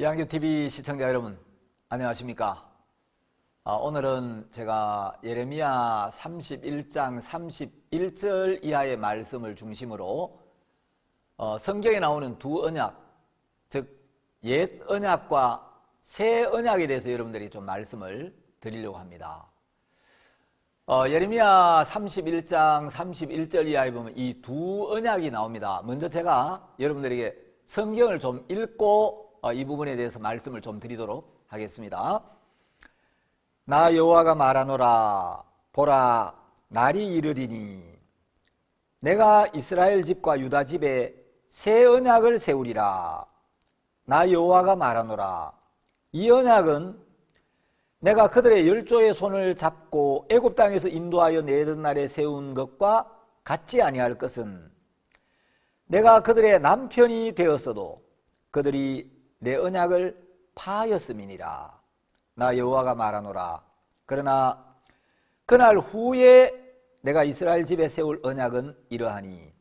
양교TV 시청자 여러분 안녕하십니까? 오늘은 제가 예레미야 31장 31절 이하의 말씀을 중심으로 성경에 나오는 두 언약, 즉 옛 언약과 새 언약에 대해서 여러분들이 좀 말씀을 드리려고 합니다. 예레미야 31장 31절 이하에 보면 이 두 언약이 나옵니다. 먼저 제가 여러분들에게 성경을 좀 읽고 이 부분에 대해서 말씀을 좀 드리도록 하겠습니다. 나 여호와가 말하노라. 보라, 날이 이르리니 내가 이스라엘 집과 유다 집에 새 언약을 세우리라. 나 여호와가 말하노라. 이 언약은 내가 그들의 열조의 손을 잡고 애굽 땅에서 인도하여 내던 날에 세운 것과 같지 아니할 것은 내가 그들의 남편이 되었어도 그들이 내 언약을 파하였음이니라. 나 여호와가 말하노라. 그러나 그날 후에 내가 이스라엘 집에 세울 언약은 이러하니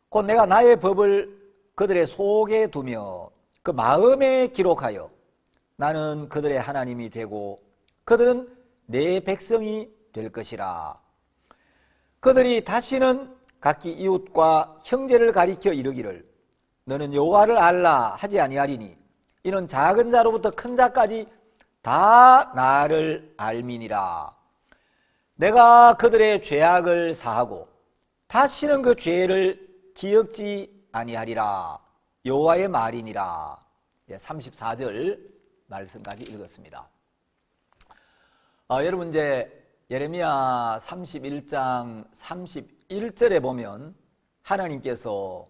곧 내가 나의 법을 그들의 속에 두며 그 마음에 기록하여 나는 그들의 하나님이 되고 그들은 내 백성이 될 것이라. 그들이 다시는 각기 이웃과 형제를 가리켜 이르기를 너는 여호와를 알라 하지 아니하리니 이는 작은 자로부터 큰 자까지 다 나를 알미니라. 내가 그들의 죄악을 사하고 다시는 그 죄를 기억지 아니하리라. 여호와의 말이니라. 34절 말씀까지 읽었습니다. 여러분 이제 예레미야 31장 31절에 보면 하나님께서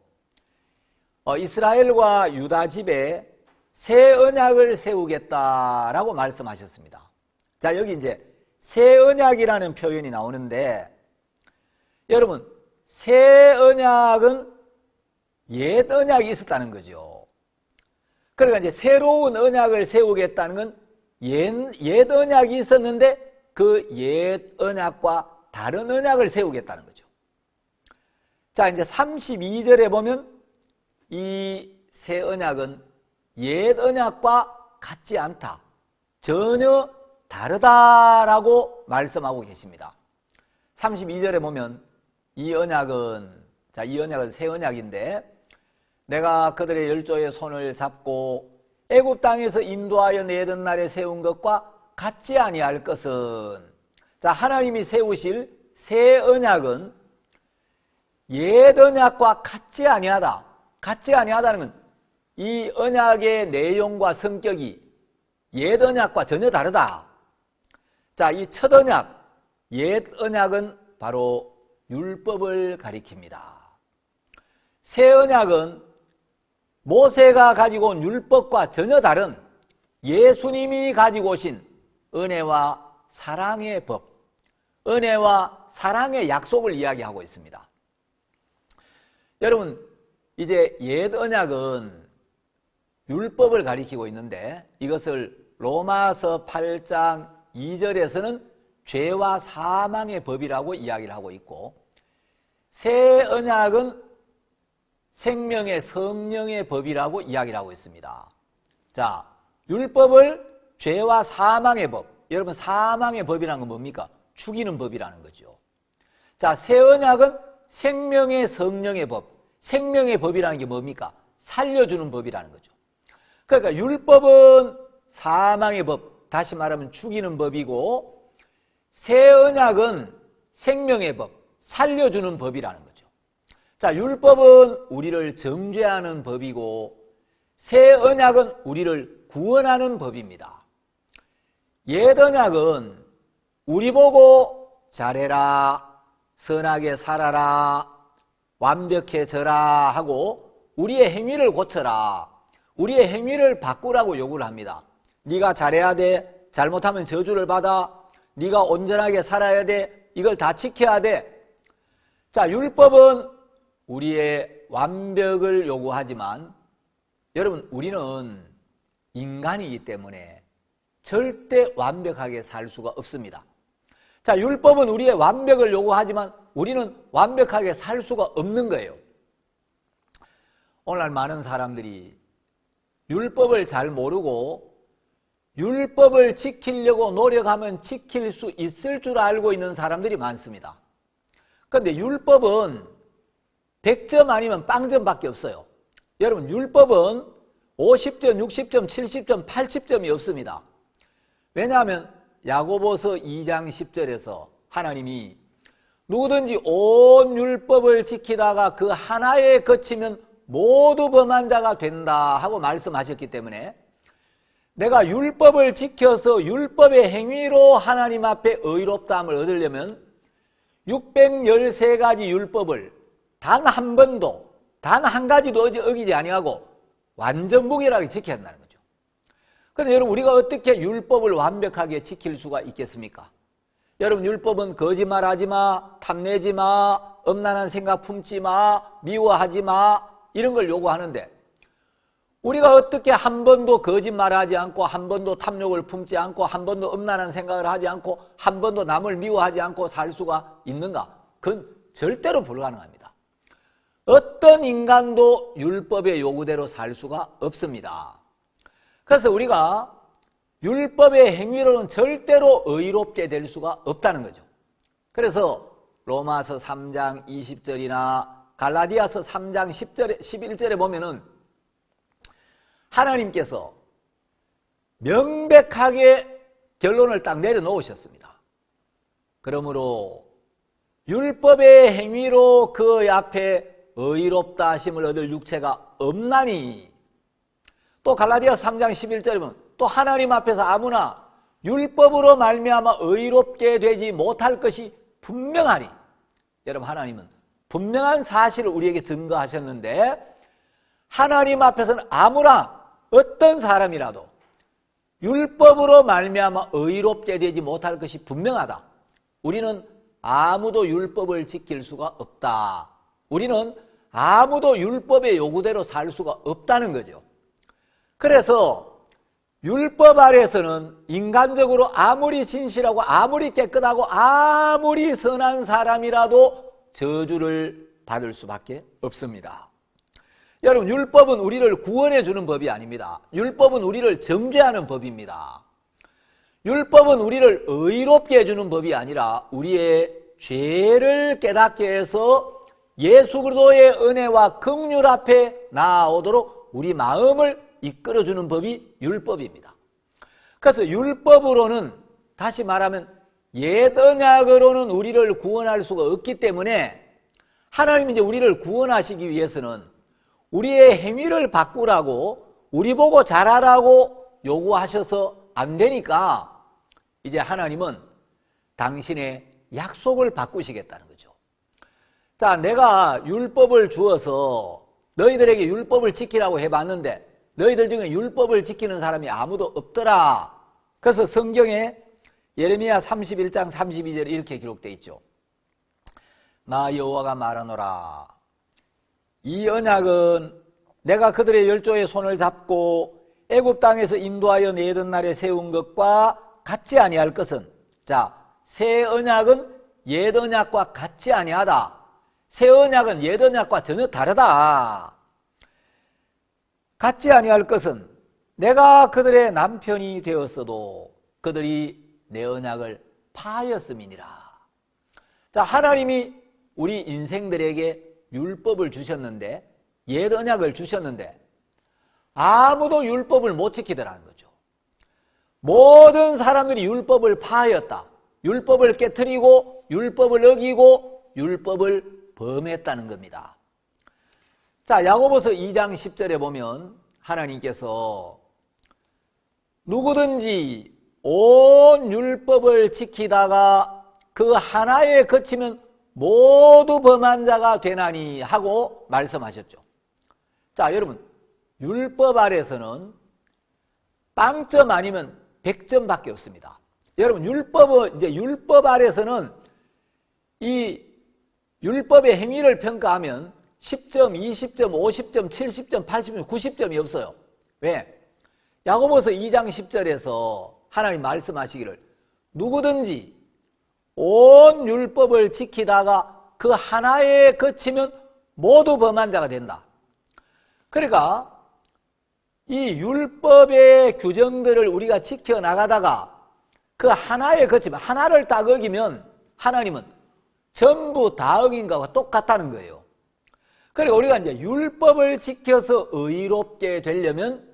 이스라엘과 유다 집에 새 언약을 세우겠다라고 말씀하셨습니다. 자, 여기 이제 새 언약이라는 표현이 나오는데 여러분 새 언약은 옛 언약이 있었다는 거죠. 그러니까 이제 새로운 언약을 세우겠다는 건 옛 언약이 있었는데 그 옛 언약과 다른 언약을 세우겠다는 거죠. 자, 이제 32절에 보면 이 새 언약은 옛 언약과 같지 않다, 전혀 다르다라고 말씀하고 계십니다. 32절에 보면 이 언약은 새 언약인데 내가 그들의 열조의 손을 잡고 애굽 땅에서 인도하여 내던 날에 세운 것과 같지 아니할 것은, 자, 하나님이 세우실 새 언약은 옛 언약과 같지 아니하다. 같지 아니하다는 건 이 언약의 내용과 성격이 옛 언약과 전혀 다르다. 자, 이 첫 언약, 옛 언약은 바로 율법을 가리킵니다. 새 언약은 모세가 가지고 온 율법과 전혀 다른 예수님이 가지고 오신 은혜와 사랑의 법, 은혜와 사랑의 약속을 이야기하고 있습니다. 여러분, 이제 옛 언약은 율법을 가리키고 있는데 이것을 로마서 8장 2절에서는 죄와 사망의 법이라고 이야기를 하고 있고, 새 언약은 생명의 성령의 법이라고 이야기를 하고 있습니다. 자, 율법을 죄와 사망의 법, 여러분 사망의 법이라는 건 뭡니까? 죽이는 법이라는 거죠. 자, 새 언약은 생명의 성령의 법, 생명의 법이라는 게 뭡니까? 살려주는 법이라는 거죠. 그러니까 율법은 사망의 법, 다시 말하면 죽이는 법이고, 새 언약은 생명의 법, 살려주는 법이라는 거죠. 자, 율법은 우리를 정죄하는 법이고 새 언약은 우리를 구원하는 법입니다. 옛 언약은 우리 보고 잘해라, 선하게 살아라, 완벽해져라 하고 우리의 행위를 고쳐라, 우리의 행위를 바꾸라고 요구를 합니다. 네가 잘해야 돼, 잘못하면 저주를 받아, 네가 온전하게 살아야 돼, 이걸 다 지켜야 돼. 자, 율법은 우리의 완벽을 요구하지만 여러분 우리는 인간이기 때문에 절대 완벽하게 살 수가 없습니다. 자, 율법은 우리의 완벽을 요구하지만 우리는 완벽하게 살 수가 없는 거예요. 오늘날 많은 사람들이 율법을 잘 모르고 율법을 지키려고 노력하면 지킬 수 있을 줄 알고 있는 사람들이 많습니다. 그런데 율법은 100점 아니면 빵점밖에 없어요. 여러분, 율법은 50점, 60점, 70점, 80점이 없습니다. 왜냐하면 야고보서 2장 10절에서 하나님이 누구든지 온 율법을 지키다가 그 하나에 그치면 모두 범한 자가 된다 하고 말씀하셨기 때문에 내가 율법을 지켜서 율법의 행위로 하나님 앞에 의롭다함을 얻으려면 613가지 율법을 단 한 번도, 단 한 가지도 어기지 아니하고 완전 무결하게 지켜야 한다는 거죠. 그런데 여러분, 우리가 어떻게 율법을 완벽하게 지킬 수가 있겠습니까? 여러분, 율법은 거짓말하지 마, 탐내지 마, 음란한 생각 품지 마, 미워하지 마, 이런 걸 요구하는데 우리가 어떻게 한 번도 거짓말하지 않고 한 번도 탐욕을 품지 않고 한 번도 음란한 생각을 하지 않고 한 번도 남을 미워하지 않고 살 수가 있는가? 그건 절대로 불가능합니다. 어떤 인간도 율법의 요구대로 살 수가 없습니다. 그래서 우리가 율법의 행위로는 절대로 의롭게 될 수가 없다는 거죠. 그래서 로마서 3장 20절이나 갈라디아서 3장 11절에 보면은 하나님께서 명백하게 결론을 딱 내려놓으셨습니다. 그러므로 율법의 행위로 그 앞에 의롭다 하심을 얻을 육체가 없나니, 또 갈라디아 3장 11절에 보면 또 하나님 앞에서 아무나 율법으로 말미암아 의롭게 되지 못할 것이 분명하니, 여러분, 하나님은 분명한 사실을 우리에게 증거하셨는데 하나님 앞에서는 아무나 어떤 사람이라도 율법으로 말미암아 의롭게 되지 못할 것이 분명하다. 우리는 아무도 율법을 지킬 수가 없다. 우리는 아무도 율법의 요구대로 살 수가 없다는 거죠. 그래서 율법 아래에서는 인간적으로 아무리 진실하고 아무리 깨끗하고 아무리 선한 사람이라도 저주를 받을 수밖에 없습니다. 여러분, 율법은 우리를 구원해 주는 법이 아닙니다. 율법은 우리를 정죄하는 법입니다. 율법은 우리를 의롭게 해주는 법이 아니라 우리의 죄를 깨닫게 해서 예수 그리스도의 은혜와 긍휼 앞에 나아오도록 우리 마음을 이끌어주는 법이 율법입니다. 그래서 율법으로는, 다시 말하면 옛 언약으로는 우리를 구원할 수가 없기 때문에 하나님이 이제 우리를 구원하시기 위해서는 우리의 행위를 바꾸라고, 우리 보고 잘하라고 요구하셔서 안 되니까 이제 하나님은 당신의 약속을 바꾸시겠다는 거죠. 자, 내가 율법을 주어서 너희들에게 율법을 지키라고 해봤는데 너희들 중에 율법을 지키는 사람이 아무도 없더라. 그래서 성경에 예레미야 31장 32절에 이렇게 기록되어 있죠. 나 여호와가 말하노라. 이 언약은 내가 그들의 열조의 손을 잡고 애굽 땅에서 인도하여 내던 날에 세운 것과 같지 아니할 것은, 자, 새 언약은 옛 언약과 같지 아니하다. 새 언약은 옛 언약과 전혀 다르다. 같지 아니할 것은 내가 그들의 남편이 되었어도 그들이 내 언약을 파하였음이니라. 자, 하나님이 우리 인생들에게 율법을 주셨는데, 옛 언약을 주셨는데 아무도 율법을 못 지키더라는 거죠. 모든 사람들이 율법을 파하였다. 율법을 깨트리고 율법을 어기고 율법을 범했다는 겁니다. 자, 야고보서 2장 10절에 보면 하나님께서 누구든지 온 율법을 지키다가 그 하나에 그치면 모두 범한 자가 되나니 하고 말씀하셨죠. 자, 여러분, 율법 아래서는 빵점 아니면 100점밖에 없습니다. 여러분, 율법 아래서는 이 율법의 행위를 평가하면 10점, 20점, 50점, 70점, 80점, 90점이 없어요. 왜? 야고보서 2장 10절에서 하나님 말씀하시기를 누구든지 온 율법을 지키다가 그 하나에 그치면 모두 범한 자가 된다. 그러니까 이 율법의 규정들을 우리가 지켜나가다가 그 하나에 거치면, 하나를 딱 어기면 하나님은 전부 다 어긴 것과 똑같다는 거예요. 그러니까 우리가 이제 율법을 지켜서 의롭게 되려면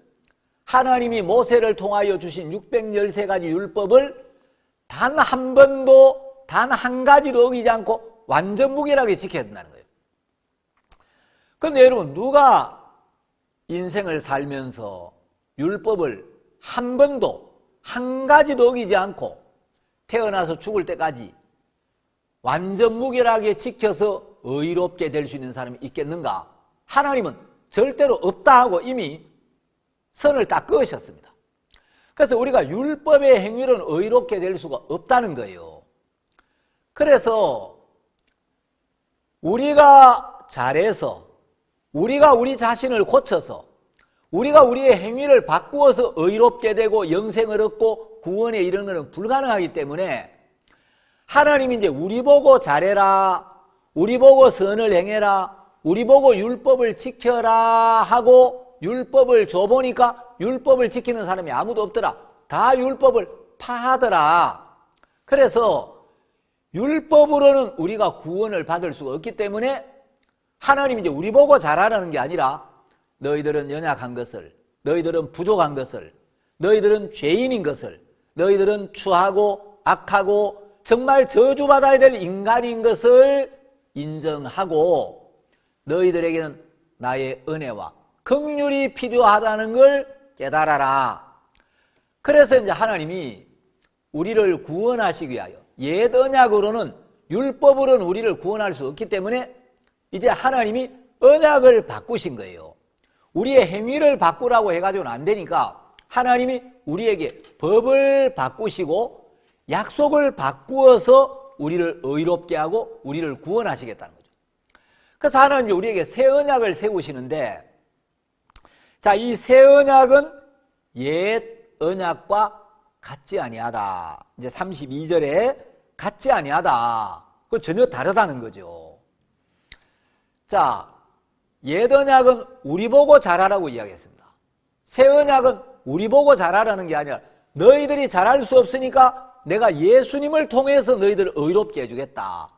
하나님이 모세를 통하여 주신 613가지 율법을 단 한 번도, 단 한 가지도 어기지 않고 완전 무결하게 지켜야 된다는 거예요. 그런데 여러분, 누가 인생을 살면서 율법을 한 번도, 한 가지도 어기지 않고 태어나서 죽을 때까지 완전 무결하게 지켜서 의롭게 될 수 있는 사람이 있겠는가? 하나님은 절대로 없다 하고 이미 선을 딱 그으셨습니다. 그래서 우리가 율법의 행위로는 의롭게 될 수가 없다는 거예요. 그래서 우리가 잘해서, 우리가 우리 자신을 고쳐서, 우리가 우리의 행위를 바꾸어서 의롭게 되고 영생을 얻고 구원에 이르는 것은 불가능하기 때문에 하나님이 이제 우리 보고 잘해라, 우리 보고 선을 행해라, 우리 보고 율법을 지켜라 하고 율법을 줘보니까 율법을 지키는 사람이 아무도 없더라. 다 율법을 파하더라. 그래서 율법으로는 우리가 구원을 받을 수가 없기 때문에 하나님이 이제 우리 보고 잘하라는 게 아니라 너희들은 연약한 것을, 너희들은 부족한 것을, 너희들은 죄인인 것을, 너희들은 추하고 악하고 정말 저주받아야 될 인간인 것을 인정하고 너희들에게는 나의 은혜와 긍휼이 필요하다는 걸 깨달아라. 그래서 이제 하나님이 우리를 구원하시기 위하여 옛 언약으로는, 율법으로는 우리를 구원할 수 없기 때문에 이제 하나님이 언약을 바꾸신 거예요. 우리의 행위를 바꾸라고 해가지고는 안 되니까 하나님이 우리에게 법을 바꾸시고 약속을 바꾸어서 우리를 의롭게 하고 우리를 구원하시겠다는 거죠. 그래서 하나님이 우리에게 새 언약을 세우시는데, 자, 이 새 언약은 옛 언약과 같지 아니하다. 이제 32절에 같지 아니하다. 그 전혀 다르다는 거죠. 자, 옛 언약은 우리 보고 잘하라고 이야기했습니다. 새 언약은 우리 보고 잘하라는 게 아니라 너희들이 잘할 수 없으니까 내가 예수님을 통해서 너희들을 의롭게 해주겠다.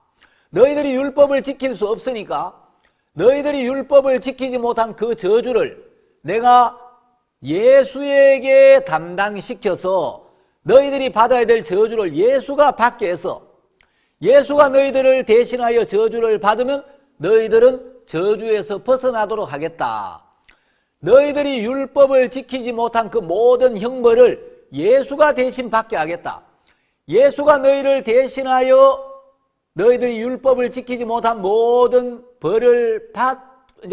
너희들이 율법을 지킬 수 없으니까 너희들이 율법을 지키지 못한 그 저주를 내가 예수에게 담당시켜서 너희들이 받아야 될 저주를 예수가 받게 해서 예수가 너희들을 대신하여 저주를 받으면 너희들은 저주에서 벗어나도록 하겠다. 너희들이 율법을 지키지 못한 그 모든 형벌을 예수가 대신 받게 하겠다. 예수가 너희를 대신하여 너희들이 율법을 지키지 못한 모든 벌을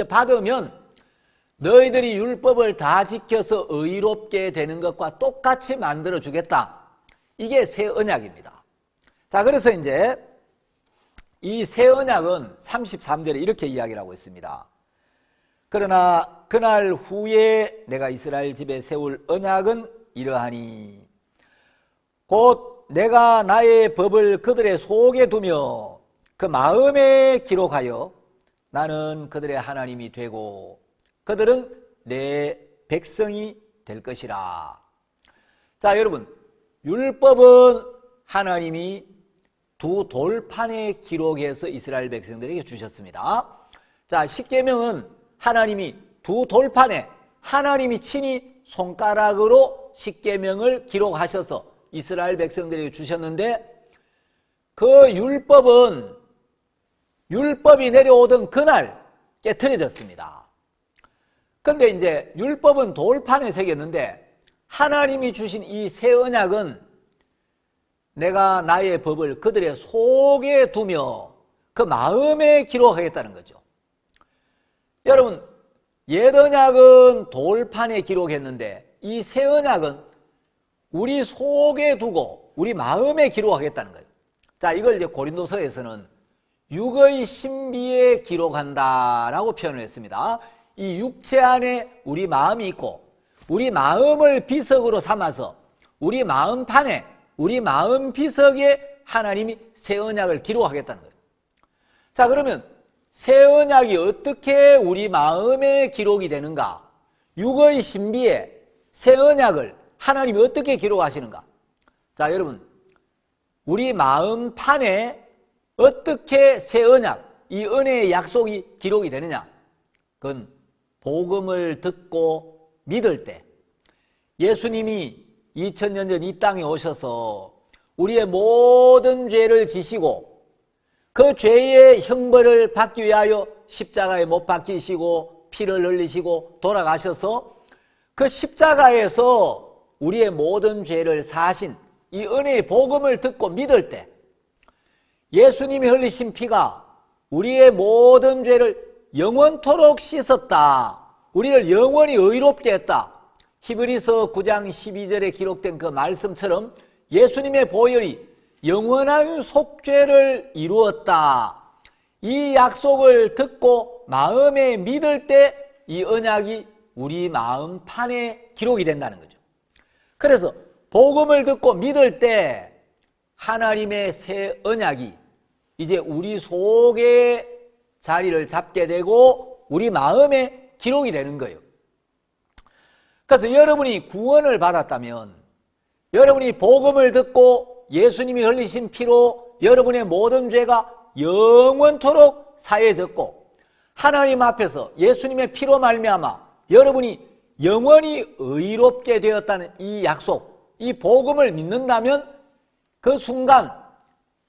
받으면 너희들이 율법을 다 지켜서 의롭게 되는 것과 똑같이 만들어 주겠다. 이게 새 언약입니다. 자, 그래서 이제 이 새 언약은 33절에 이렇게 이야기를 하고 있습니다. 그러나 그날 후에 내가 이스라엘 집에 세울 언약은 이러하니 곧 내가 나의 법을 그들의 속에 두며 그 마음에 기록하여 나는 그들의 하나님이 되고 그들은 내 백성이 될 것이라. 자, 여러분, 율법은 하나님이 두 돌판에 기록해서 이스라엘 백성들에게 주셨습니다. 자, 십계명은 하나님이 두 돌판에 하나님이 친히 손가락으로 십계명을 기록하셔서 이스라엘 백성들에게 주셨는데 그 율법이 내려오던 그날 깨트려졌습니다. 그런데 이제 율법은 돌판에 새겼는데 하나님이 주신 이 새 언약은 내가 나의 법을 그들의 속에 두며 그 마음에 기록하겠다는 거죠. 여러분, 옛 언약은 돌판에 기록했는데 이 새 언약은 우리 속에 두고 우리 마음에 기록하겠다는 거예요. 자, 이걸 이제 고린도서에서는 육의 신비에 기록한다라고 표현을 했습니다. 이 육체 안에 우리 마음이 있고 우리 마음을 비석으로 삼아서 우리 마음판에 우리 마음 비석에 하나님이 새 언약을 기록하겠다는 거예요. 자, 그러면 새 언약이 어떻게 우리 마음에 기록이 되는가? 육의 신비에 새 언약을 하나님이 어떻게 기록하시는가? 자, 여러분, 우리 마음판에 어떻게 새 언약, 이 은혜의 약속이 기록이 되느냐? 그건 복음을 듣고 믿을 때, 예수님이 2000년 전 이 땅에 오셔서 우리의 모든 죄를 지시고 그 죄의 형벌을 받기 위하여 십자가에 못 박히시고 피를 흘리시고 돌아가셔서 그 십자가에서 우리의 모든 죄를 사하신 이 은혜의 복음을 듣고 믿을 때, 예수님이 흘리신 피가 우리의 모든 죄를 영원토록 씻었다, 우리를 영원히 의롭게 했다, 히브리서 9장 12절에 기록된 그 말씀처럼 예수님의 보혈이 영원한 속죄를 이루었다, 이 약속을 듣고 마음에 믿을 때 이 언약이 우리 마음판에 기록이 된다는 거죠. 그래서 복음을 듣고 믿을 때 하나님의 새 언약이 이제 우리 속에 자리를 잡게 되고 우리 마음에 기록이 되는 거예요. 그래서 여러분이 구원을 받았다면, 여러분이 복음을 듣고 예수님이 흘리신 피로 여러분의 모든 죄가 영원토록 사해졌고, 하나님 앞에서 예수님의 피로 말미암아 여러분이 영원히 의롭게 되었다는 이 약속, 이 복음을 믿는다면 그 순간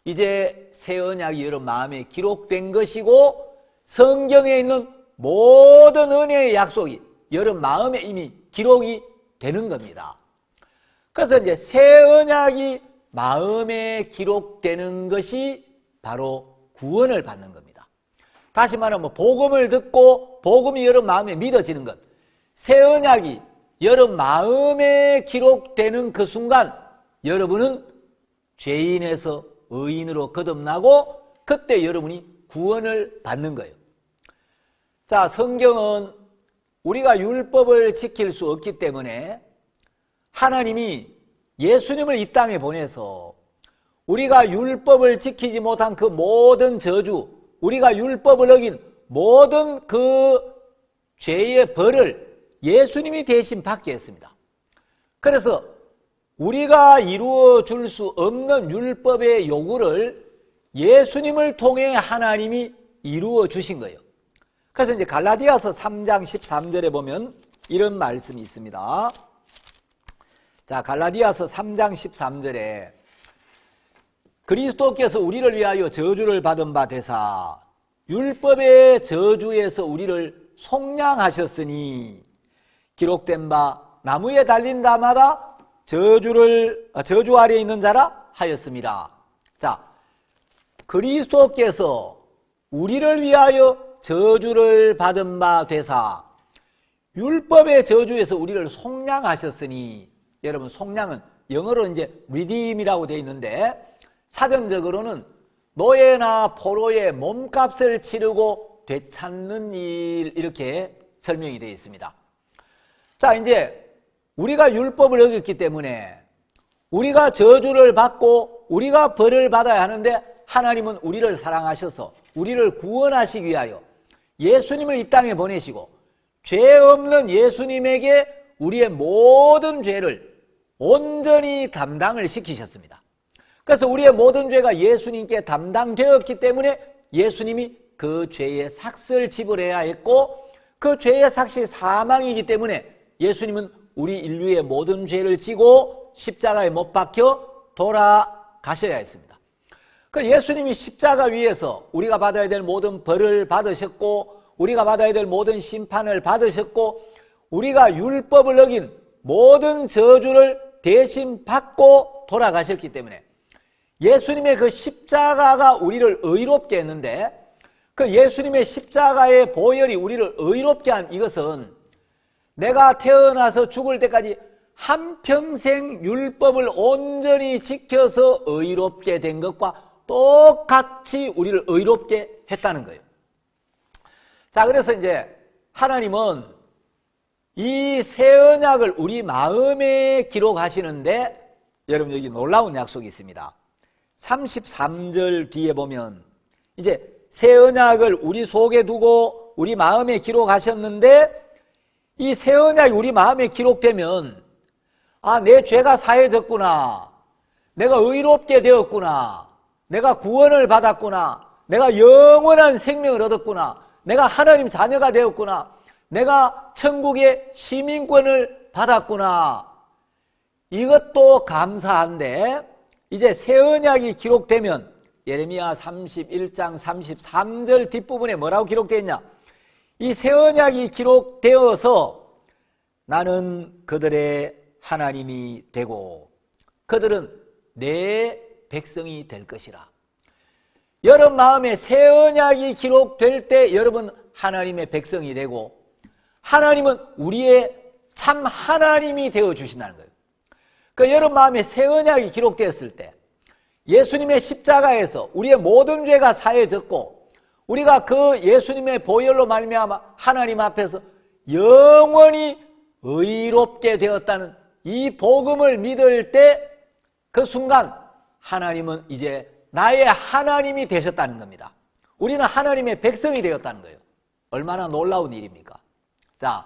이제 새 언약이 여러분 마음에 기록된 것이고, 성경에 있는 모든 은혜의 약속이 여러분 마음에 이미 기록이 되는 겁니다. 그래서 이제 새 언약이 마음에 기록되는 것이 바로 구원을 받는 겁니다. 다시 말하면 복음을 듣고 복음이 여러분 마음에 믿어지는 것, 새 언약이 여러분 마음에 기록되는 그 순간 여러분은 죄인에서 의인으로 거듭나고 그때 여러분이 구원을 받는 거예요. 자, 성경은 우리가 율법을 지킬 수 없기 때문에 하나님이 예수님을 이 땅에 보내서 우리가 율법을 지키지 못한 그 모든 저주, 우리가 율법을 어긴 모든 그 죄의 벌을 예수님이 대신 받게 했습니다. 그래서 우리가 이루어 줄 수 없는 율법의 요구를 예수님을 통해 하나님이 이루어 주신 거예요. 그래서 이제 갈라디아서 3장 13절에 보면 이런 말씀이 있습니다. 자, 갈라디아서 3장 13절에 그리스도께서 우리를 위하여 저주를 받은 바 되사 율법의 저주에서 우리를 속량하셨으니 기록된 바 나무에 달린 자마다 저주 아래에 있는 자라 하였습니다. 자, 그리스도께서 우리를 위하여 저주를 받은 바 되사 율법의 저주에서 우리를 속량하셨으니, 여러분 속량은 영어로 이제 redeem이라고 되어 있는데 사전적으로는 노예나 포로의 몸값을 치르고 되찾는 일, 이렇게 설명이 되어 있습니다. 자, 이제 우리가 율법을 어겼기 때문에 우리가 저주를 받고 우리가 벌을 받아야 하는데, 하나님은 우리를 사랑하셔서 우리를 구원하시기 위하여 예수님을 이 땅에 보내시고 죄 없는 예수님에게 우리의 모든 죄를 온전히 담당을 시키셨습니다. 그래서 우리의 모든 죄가 예수님께 담당되었기 때문에 예수님이 그 죄의 삭을 지불해야 했고, 그 죄의 삭이 사망이기 때문에 예수님은 우리 인류의 모든 죄를 지고 십자가에 못 박혀 돌아가셔야 했습니다. 그 예수님이 십자가 위에서 우리가 받아야 될 모든 벌을 받으셨고, 우리가 받아야 될 모든 심판을 받으셨고, 우리가 율법을 어긴 모든 저주를 대신 받고 돌아가셨기 때문에 예수님의 그 십자가가 우리를 의롭게 했는데, 그 예수님의 십자가의 보혈이 우리를 의롭게 한 이것은 내가 태어나서 죽을 때까지 한평생 율법을 온전히 지켜서 의롭게 된 것과 똑같이 우리를 의롭게 했다는 거예요. 자, 그래서 이제 하나님은 이 새 언약을 우리 마음에 기록하시는데, 여러분 여기 놀라운 약속이 있습니다. 33절 뒤에 보면 이제 새 언약을 우리 속에 두고 우리 마음에 기록하셨는데, 이 새 언약이 우리 마음에 기록되면 아, 내 죄가 사해졌구나. 내가 의롭게 되었구나. 내가 구원을 받았구나. 내가 영원한 생명을 얻었구나. 내가 하나님 자녀가 되었구나. 내가 천국의 시민권을 받았구나. 이것도 감사한데 이제 새 언약이 기록되면 예레미야 31장 33절 뒷부분에 뭐라고 기록되어 있냐? 이 새 언약이 기록되어서 나는 그들의 하나님이 되고 그들은 내 백성이 될 것이라. 여러분 마음에 새 언약이 기록될 때 여러분 하나님의 백성이 되고 하나님은 우리의 참 하나님이 되어주신다는 거예요. 그러니까 여러분 마음에 새 언약이 기록되었을 때 예수님의 십자가에서 우리의 모든 죄가 사해졌고 우리가 그 예수님의 보혈로 말미암아 하나님 앞에서 영원히 의롭게 되었다는 이 복음을 믿을 때 그 순간 하나님은 이제 나의 하나님이 되셨다는 겁니다. 우리는 하나님의 백성이 되었다는 거예요. 얼마나 놀라운 일입니까? 자,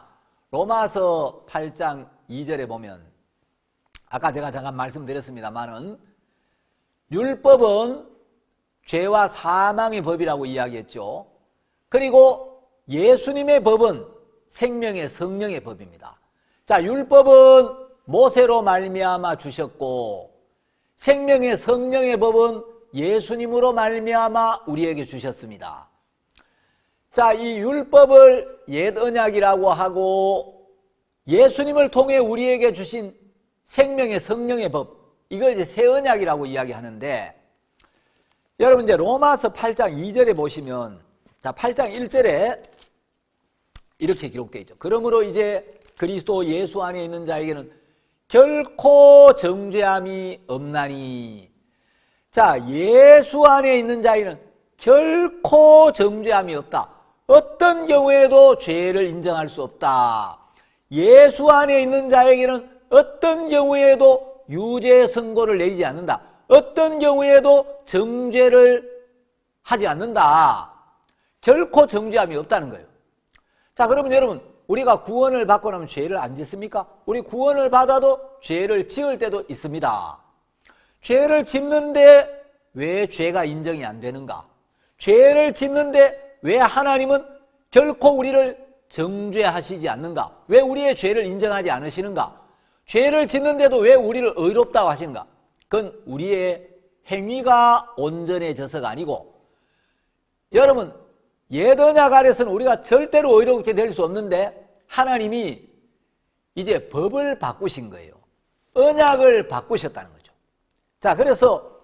로마서 8장 2절에 보면 아까 제가 잠깐 말씀드렸습니다만은 율법은 죄와 사망의 법이라고 이야기했죠. 그리고 예수님의 법은 생명의 성령의 법입니다. 자, 율법은 모세로 말미암아 주셨고 생명의 성령의 법은 예수님으로 말미암아 우리에게 주셨습니다. 자, 이 율법을 옛 언약이라고 하고 예수님을 통해 우리에게 주신 생명의 성령의 법, 이걸 이제 새 언약이라고 이야기하는데 여러분 이제 로마서 8장 2절에 보시면 자, 8장 1절에 이렇게 기록되어 있죠. 그러므로 이제 그리스도 예수 안에 있는 자에게는 결코 정죄함이 없나니. 자, 예수 안에 있는 자에게는 결코 정죄함이 없다. 어떤 경우에도 죄를 인정할 수 없다. 예수 안에 있는 자에게는 어떤 경우에도 유죄 선고를 내리지 않는다. 어떤 경우에도 정죄를 하지 않는다. 결코 정죄함이 없다는 거예요. 자, 그러면 여러분 우리가 구원을 받고 나면 죄를 안 짓습니까? 우리 구원을 받아도 죄를 지을 때도 있습니다. 죄를 짓는데 왜 죄가 인정이 안 되는가? 죄를 짓는데 왜 하나님은 결코 우리를 정죄하시지 않는가? 왜 우리의 죄를 인정하지 않으시는가? 죄를 짓는데도 왜 우리를 의롭다고 하시는가? 그건 우리의 행위가 온전해져서가 아니고 여러분 옛 언약 아래서는 우리가 절대로 의롭게 될 수 없는데 하나님이 이제 법을 바꾸신 거예요. 언약을 바꾸셨다는 거죠. 자, 그래서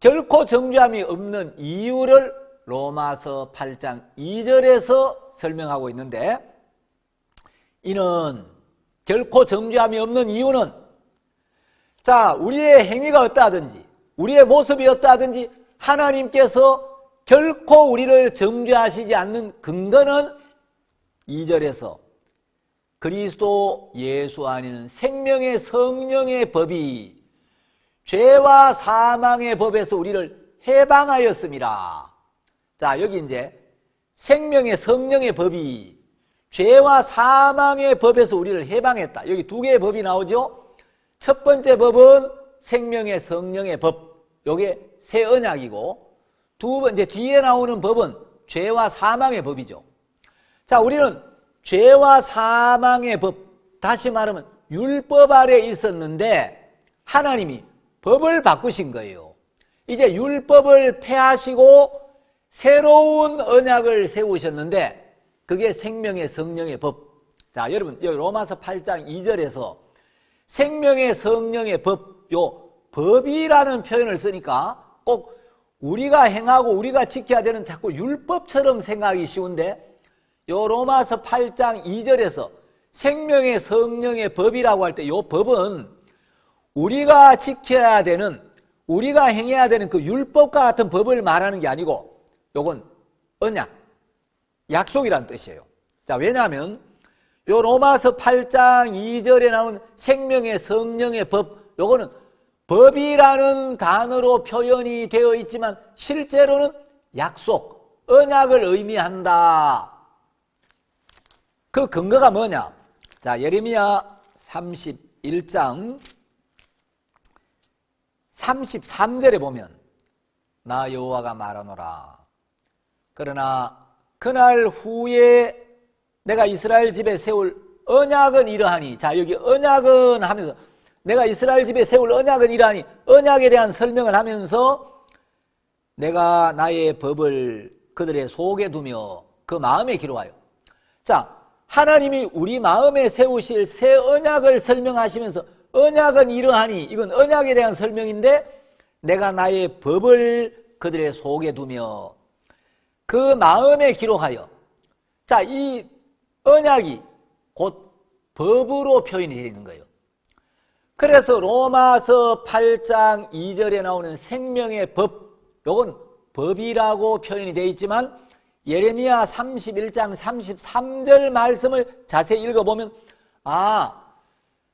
결코 정죄함이 없는 이유를 로마서 8장 2절에서 설명하고 있는데 이는 결코 정죄함이 없는 이유는 자, 우리의 행위가 어떠하든지 우리의 모습이 어떠하든지 하나님께서 결코 우리를 정죄하시지 않는 근거는 2절에서 그리스도 예수 안에는 생명의 성령의 법이 죄와 사망의 법에서 우리를 해방하였습니다. 자, 여기 이제 생명의 성령의 법이 죄와 사망의 법에서 우리를 해방했다. 여기 두 개의 법이 나오죠. 첫 번째 법은 생명의 성령의 법. 이게 새 언약이고 두 번째 뒤에 나오는 법은 죄와 사망의 법이죠. 자, 우리는 죄와 사망의 법, 다시 말하면 율법 아래 있었는데 하나님이 법을 바꾸신 거예요. 이제 율법을 폐하시고 새로운 언약을 세우셨는데 그게 생명의 성령의 법. 자, 여러분 여기 로마서 8장 2절에서 생명의 성령의 법, 요 법이라는 표현을 쓰니까 꼭 우리가 행하고 우리가 지켜야 되는 자꾸 율법처럼 생각하기 쉬운데 요 로마서 8장 2절에서 생명의 성령의 법이라고 할 때 요 법은 우리가 지켜야 되는 우리가 행해야 되는 그 율법과 같은 법을 말하는 게 아니고 요건 언약, 약속이란 뜻이에요. 자, 왜냐하면 요 로마서 8장 2절에 나온 생명의 성령의 법, 요거는 법이라는 단어로 표현이 되어 있지만 실제로는 약속, 언약을 의미한다. 그 근거가 뭐냐? 자, 예레미야 31장 33절에 보면 나 여호와가 말하노라. 그러나 그날 후에 내가 이스라엘 집에 세울 언약은 이러하니. 자, 여기 언약은 하면서 내가 이스라엘 집에 세울 언약은 이러하니 언약에 대한 설명을 하면서 내가 나의 법을 그들의 속에 두며 그 마음에 기록하여. 자, 하나님이 우리 마음에 세우실 새 언약을 설명하시면서 언약은 이러하니, 이건 언약에 대한 설명인데 내가 나의 법을 그들의 속에 두며 그 마음에 기록하여. 자, 이 언약이 곧 법으로 표현이 되어 있는 거예요. 그래서 로마서 8장 2절에 나오는 생명의 법, 요건 법이라고 표현이 되어 있지만 예레미야 31장 33절 말씀을 자세히 읽어보면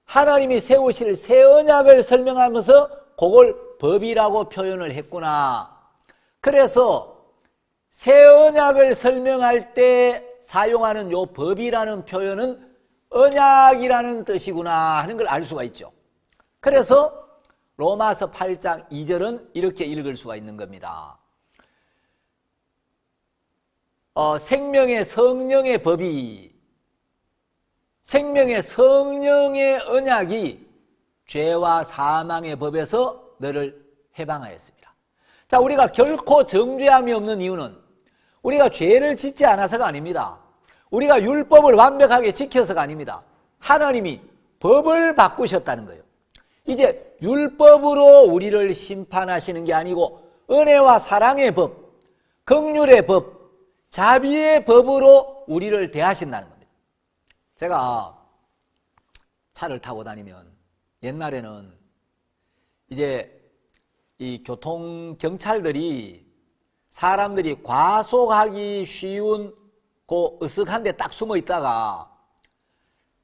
하나님이 세우실 새 언약을 설명하면서 그걸 법이라고 표현을 했구나. 그래서 새 언약을 설명할 때 사용하는 요 법이라는 표현은 언약이라는 뜻이구나 하는 걸 알 수가 있죠. 그래서 로마서 8장 2절은 이렇게 읽을 수가 있는 겁니다. 생명의 성령의 법이, 생명의 성령의 언약이 죄와 사망의 법에서 너를 해방하였습니다. 자, 우리가 결코 정죄함이 없는 이유는 우리가 죄를 짓지 않아서가 아닙니다. 우리가 율법을 완벽하게 지켜서가 아닙니다. 하나님이 법을 바꾸셨다는 거예요. 이제 율법으로 우리를 심판하시는 게 아니고 은혜와 사랑의 법, 긍휼의 법, 자비의 법으로 우리를 대하신다는 겁니다. 제가 차를 타고 다니면 옛날에는 이제 이 교통경찰들이 사람들이 과속하기 쉬운 그 으슥한 데 딱 숨어 있다가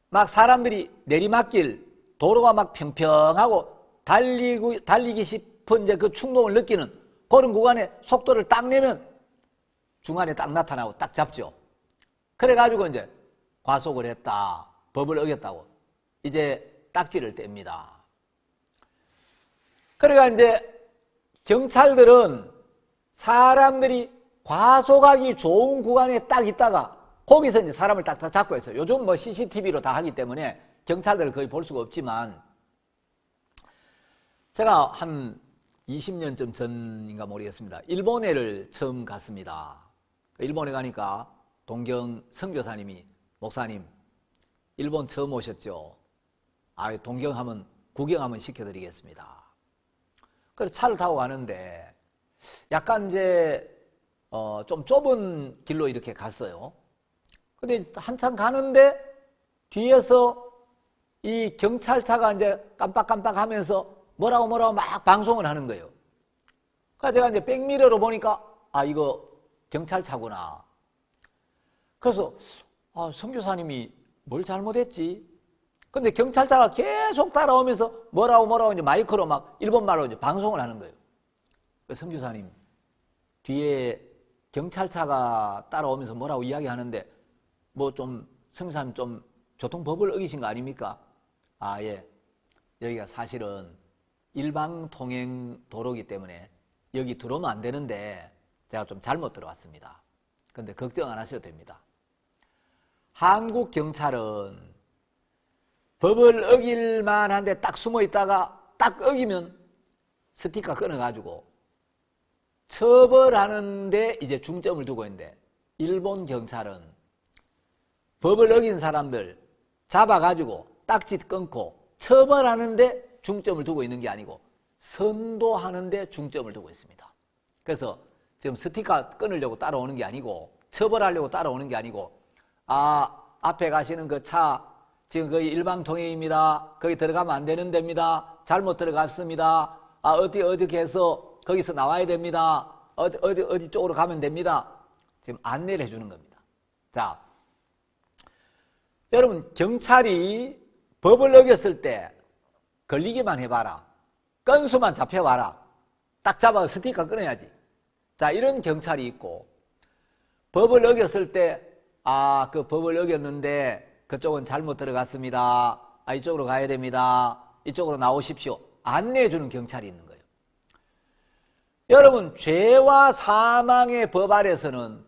막 사람들이 내리막길, 도로가 막 평평하고 달리기 싶은 이제 그 충동을 느끼는 그런 구간에 속도를 딱 내면 중간에 딱 나타나고 딱 잡죠. 그래가지고 이제 과속을 했다, 법을 어겼다고 이제 딱지를 뗍니다. 그러니까 이제 경찰들은 사람들이 과속하기 좋은 구간에 딱 있다가 거기서 이제 사람을 딱 잡고 있어요. 요즘 뭐 CCTV로 다 하기 때문에 경찰들을 거의 볼 수가 없지만 제가 한 20년쯤 전인가 모르겠습니다. 일본에를 처음 갔습니다. 일본에 가니까 동경 선교사님이 목사님 일본 처음 오셨죠? 동경하면 구경하면 시켜드리겠습니다. 그래서 차를 타고 가는데 약간 이제 좀 좁은 길로 이렇게 갔어요. 근데 한참 가는데 뒤에서 이 경찰차가 이제 깜빡깜빡 하면서 뭐라고 막 방송을 하는 거예요. 그래서 제가 이제 백미러로 보니까 이거 경찰차구나. 그래서 선교사님이 뭘 잘못했지? 근데 경찰차가 계속 따라오면서 뭐라고 이제 마이크로 막 일본말로 이제 방송을 하는 거예요. 선교사님 뒤에 경찰차가 따라오면서 뭐라고 이야기하는데 뭐 좀 선교사님 좀 교통법을 어기신 거 아닙니까? 예. 여기가 사실은 일방통행 도로이기 때문에 여기 들어오면 안 되는데 제가 좀 잘못 들어왔습니다. 근데 걱정 안 하셔도 됩니다. 한국 경찰은 법을 어길 만한데 딱 숨어 있다가 딱 어기면 스티커 끊어가지고 처벌하는데 이제 중점을 두고 있는데 일본 경찰은 법을 어긴 사람들 잡아가지고 딱지 끊고 처벌하는데 중점을 두고 있는 게 아니고 선도하는데 중점을 두고 있습니다. 그래서 지금 스티커 끊으려고 따라오는 게 아니고 처벌하려고 따라오는 게 아니고 앞에 가시는 그 차 지금 거기 일방통행입니다. 거기 들어가면 안 되는 데입니다. 잘못 들어갔습니다. 어떻게 해서 거기서 나와야 됩니다. 어디 쪽으로 가면 됩니다. 지금 안내를 해주는 겁니다. 자, 여러분 경찰이 법을 어겼을 때 걸리기만 해봐라. 건수만 잡혀봐라. 딱 잡아서 스티커 끊어야지. 자, 이런 경찰이 있고 법을 어겼을 때 그 법을 어겼는데 그쪽은 잘못 들어갔습니다. 이쪽으로 가야 됩니다. 이쪽으로 나오십시오. 안내해주는 경찰이 있는 거예요. 여러분, 죄와 사망의 법 아래서는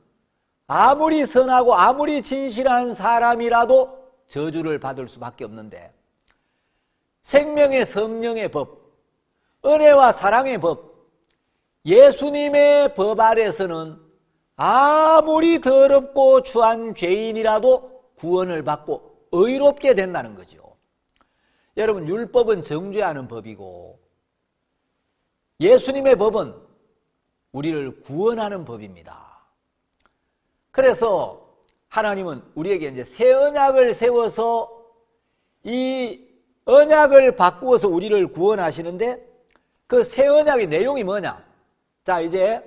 아무리 선하고 아무리 진실한 사람이라도 저주를 받을 수밖에 없는데, 생명의 성령의 법, 은혜와 사랑의 법, 예수님의 법 아래서는 아무리 더럽고 추한 죄인이라도 구원을 받고 의롭게 된다는 거죠. 여러분, 율법은 정죄하는 법이고 예수님의 법은 우리를 구원하는 법입니다. 그래서 하나님은 우리에게 이제 새 언약을 세워서 이 언약을 바꾸어서 우리를 구원하시는데, 그 새 언약의 내용이 뭐냐? 자, 이제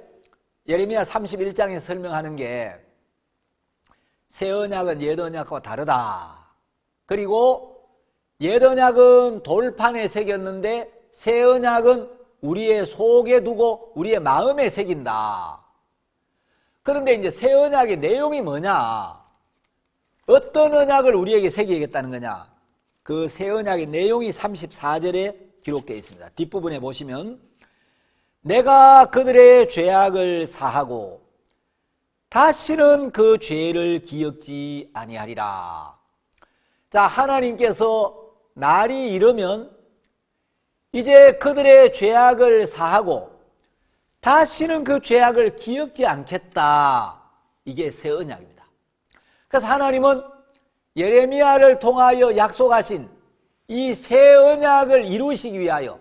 예레미야 31장에 설명하는 게, 새 언약은 옛 언약과 다르다. 그리고 옛 언약은 돌판에 새겼는데 새 언약은 우리의 속에 두고 우리의 마음에 새긴다. 그런데 이제 새 언약의 내용이 뭐냐? 어떤 언약을 우리에게 새기겠다는 거냐? 그 새 언약의 내용이 34절에 기록되어 있습니다. 뒷부분에 보시면, 내가 그들의 죄악을 사하고 다시는 그 죄를 기억지 아니하리라. 자, 하나님께서 날이 이르면 이제 그들의 죄악을 사하고 다시는 그 죄악을 기억지 않겠다. 이게 새 언약입니다. 그래서 하나님은 예레미야를 통하여 약속하신 이 새 언약을 이루시기 위하여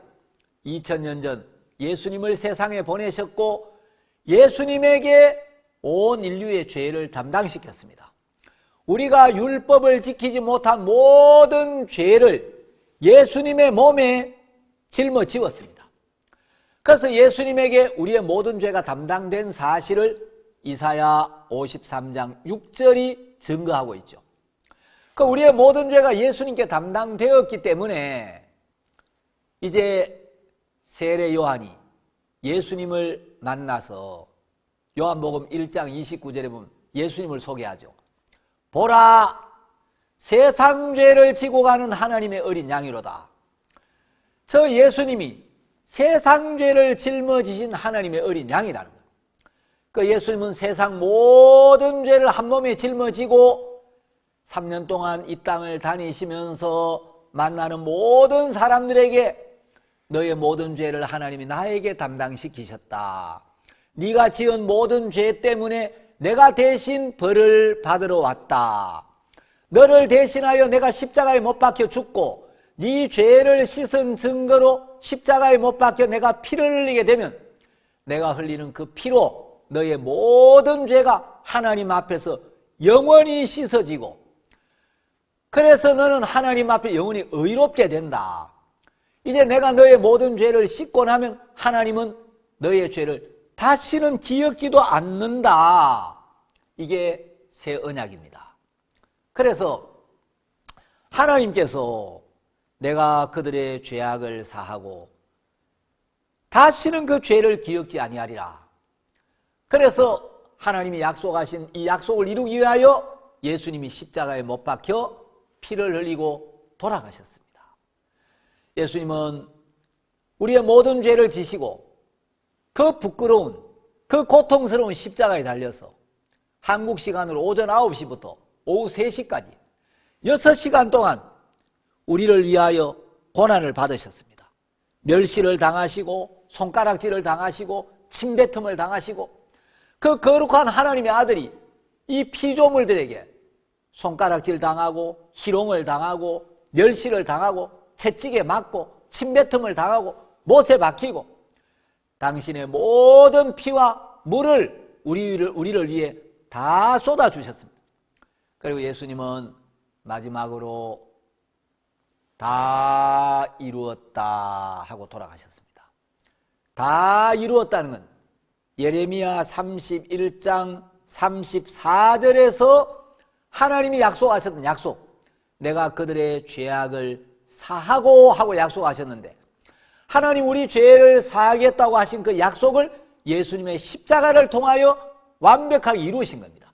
2000년 전 예수님을 세상에 보내셨고, 예수님에게 온 인류의 죄를 담당시켰습니다. 우리가 율법을 지키지 못한 모든 죄를 예수님의 몸에 짊어지웠습니다. 그래서 예수님에게 우리의 모든 죄가 담당된 사실을 이사야 53장 6절이 증거하고 있죠. 그러니까 우리의 모든 죄가 예수님께 담당되었기 때문에 이제 세례 요한이 예수님을 만나서 요한복음 1장 29절에 보면 예수님을 소개하죠. 보라, 세상 죄를 지고 가는 하나님의 어린 양이로다. 저 예수님이 세상 죄를 짊어지신 하나님의 어린 양이라는 거예요. 그 예수님은 세상 모든 죄를 한 몸에 짊어지고 3년 동안 이 땅을 다니시면서 만나는 모든 사람들에게 너의 모든 죄를 하나님이 나에게 담당시키셨다. 네가 지은 모든 죄 때문에 내가 대신 벌을 받으러 왔다. 너를 대신하여 내가 십자가에 못 박혀 죽고 네 죄를 씻은 증거로 십자가에 못 박혀 내가 피를 흘리게 되면 내가 흘리는 그 피로 너의 모든 죄가 하나님 앞에서 영원히 씻어지고, 그래서 너는 하나님 앞에 영원히 의롭게 된다. 이제 내가 너의 모든 죄를 씻고 나면 하나님은 너의 죄를 다시는 기억지도 않는다. 이게 새 언약입니다. 그래서 하나님께서 내가 그들의 죄악을 사하고 다시는 그 죄를 기억지 아니하리라. 그래서 하나님이 약속하신 이 약속을 이루기 위하여 예수님이 십자가에 못 박혀 피를 흘리고 돌아가셨습니다. 예수님은 우리의 모든 죄를 지시고 그 부끄러운, 그 고통스러운 십자가에 달려서 한국 시간으로 오전 9시부터 오후 3시까지 6시간 동안 우리를 위하여 고난을 받으셨습니다. 멸시를 당하시고 손가락질을 당하시고 침뱉음을 당하시고, 그 거룩한 하나님의 아들이 이 피조물들에게 손가락질 당하고 희롱을 당하고 멸시를 당하고 채찍에 맞고 침뱉음을 당하고 못에 박히고 당신의 모든 피와 물을 우리를 위해 다 쏟아주셨습니다. 그리고 예수님은 마지막으로 다 이루었다 하고 돌아가셨습니다. 다 이루었다는 건 예레미야 31장 34절에서 하나님이 약속하셨던 약속, 내가 그들의 죄악을 사하고 하고 약속하셨는데, 하나님 우리 죄를 사하겠다고 하신 그 약속을 예수님의 십자가를 통하여 완벽하게 이루신 겁니다.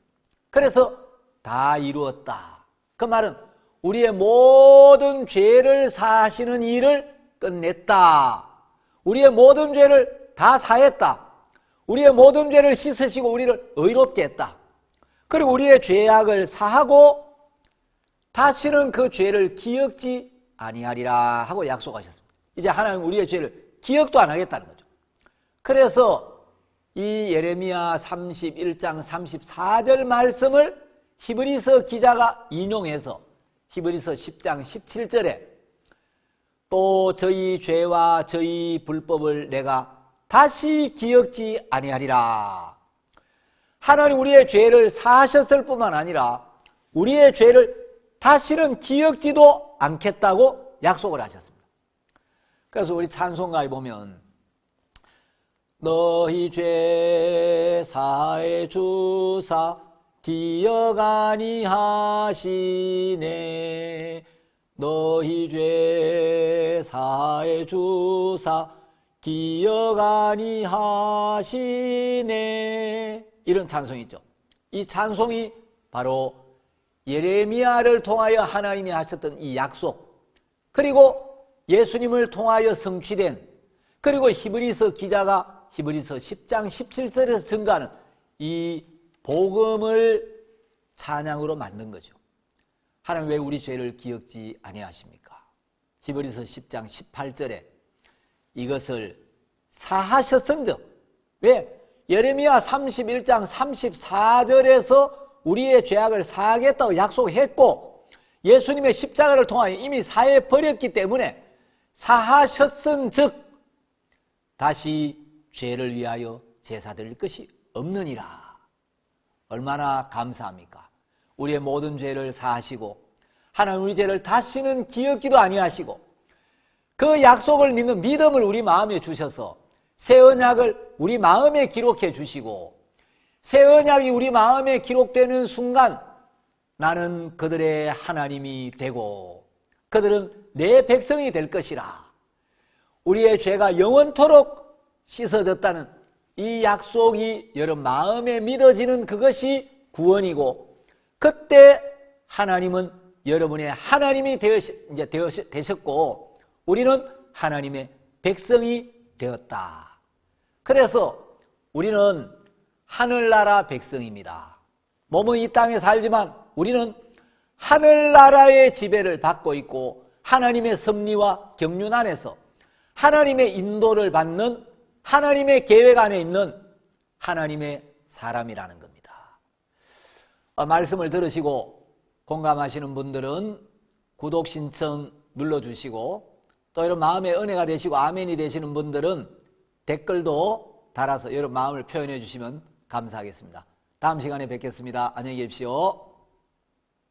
그래서 다 이루었다. 그 말은 우리의 모든 죄를 사하시는 일을 끝냈다. 우리의 모든 죄를 다 사했다. 우리의 모든 죄를 씻으시고 우리를 의롭게 했다. 그리고 우리의 죄악을 사하고 다시는 그 죄를 기억지 아니하리라 하고 약속하셨습니다. 이제 하나님 우리의 죄를 기억도 안 하겠다는 거죠. 그래서 이 예레미야 31장 34절 말씀을 히브리서 기자가 인용해서 히브리서 10장 17절에 또 저희 죄와 저희 불법을 내가 다시 기억지 아니하리라. 하나님 우리의 죄를 사하셨을 뿐만 아니라 우리의 죄를 다시는 기억지도 않겠다고 약속을 하셨습니다. 그래서 우리 찬송가에 보면 너희 죄 사해 주사 기억 아니하시네. 너희 죄 사해 주사 기억 아니하시네. 이런 찬송이 있죠. 이 찬송이 바로 예레미야를 통하여 하나님이 하셨던 이 약속, 그리고 예수님을 통하여 성취된, 그리고 히브리서 기자가 히브리서 10장 17절에서 증가하는 이 복음을 찬양으로 만든 거죠. 하나님 왜 우리 죄를 기억지 아니하십니까? 히브리서 10장 18절에 이것을 사하셨은즉, 왜? 예레미야 31장 34절에서 우리의 죄악을 사하겠다고 약속했고 예수님의 십자가를 통하여 이미 사해버렸기 때문에 사하셨은즉 다시 죄를 위하여 제사 드릴 것이 없느니라. 얼마나 감사합니까? 우리의 모든 죄를 사하시고 하나님 우리 죄를 다시는 기억지도 아니하시고 그 약속을 믿는 믿음을 우리 마음에 주셔서 새 언약을 우리 마음에 기록해 주시고 새 언약이 우리 마음에 기록되는 순간 나는 그들의 하나님이 되고 그들은 내 백성이 될 것이라. 우리의 죄가 영원토록 씻어졌다는 이 약속이 여러분 마음에 믿어지는 그것이 구원이고 그때 하나님은 여러분의 하나님이 되셨고 우리는 하나님의 백성이 되었다. 그래서 우리는 하늘나라 백성입니다. 몸은 이 땅에 살지만 우리는 하늘나라의 지배를 받고 있고 하나님의 섭리와 경륜 안에서 하나님의 인도를 받는 하나님의 계획 안에 있는 하나님의 사람이라는 겁니다. 말씀을 들으시고 공감하시는 분들은 구독 신청 눌러주시고 또 이런 마음의 은혜가 되시고 아멘이 되시는 분들은 댓글도 달아서 여러분 마음을 표현해 주시면 감사하겠습니다. 다음 시간에 뵙겠습니다. 안녕히 계십시오.